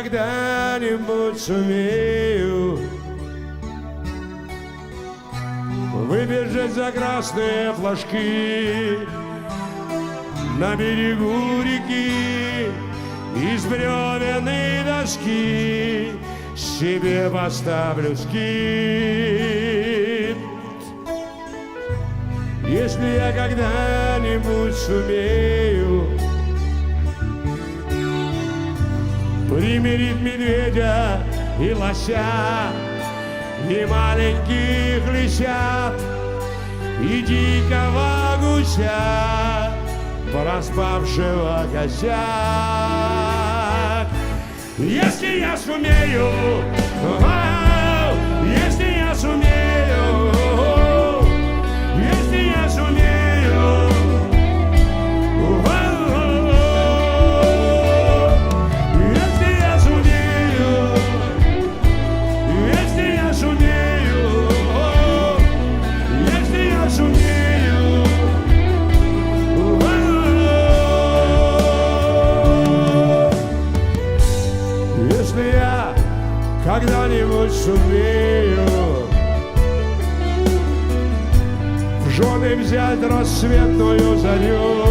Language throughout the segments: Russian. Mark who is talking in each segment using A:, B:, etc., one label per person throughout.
A: когда-нибудь сумею выбежать за красные флажки на берегу реки, из бревен и доски себе поставлю скит. Если я когда-нибудь сумею примирить медведя и лося, и маленьких лисят, и дикого гуся, проспавшего косяк. Если я сумею, если я сумею, если я сумею, если я сумею, если я сумею, если я сумею, если я когда-нибудь сумею в жены взять рассветную зарю,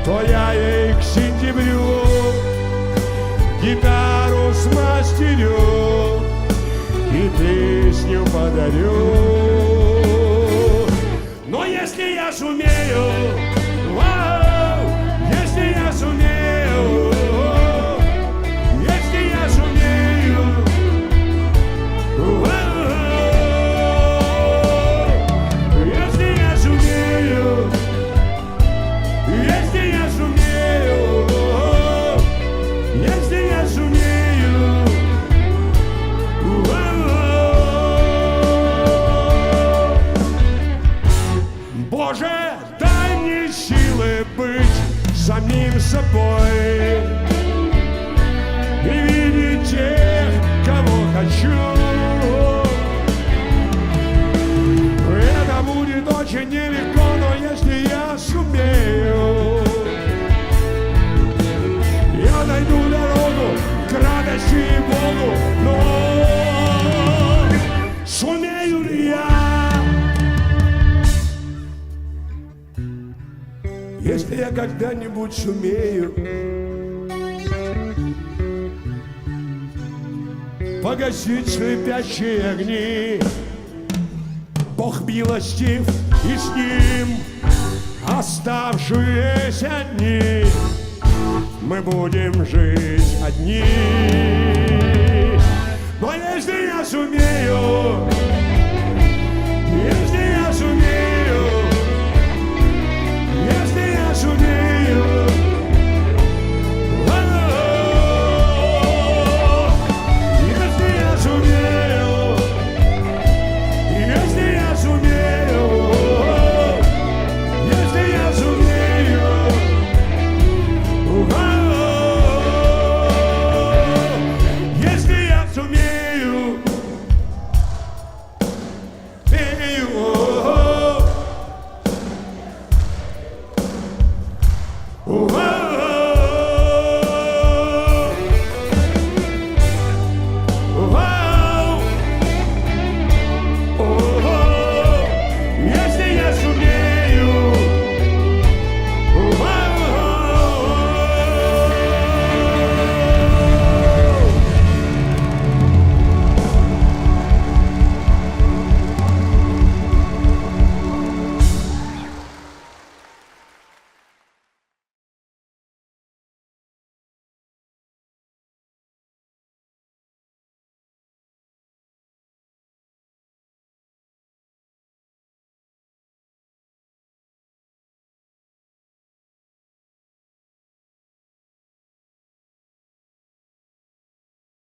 A: то я ей к сентябрю гитару смастерю и песню подарю. Но если я сумею, если я сумею, если я сумею, если я сумею, если я сумею, если я сумею, Боже, дай мне силы быть самим собой и видеть тех, кого хочу. Это будет очень нелегко, но если я сумею, я найду дорогу к радости и Богу. Но сумею ли я, если я когда-нибудь сумею погасить слепящие огни? Бог милостив, и с ним оставшиеся дни мы будем жить одни.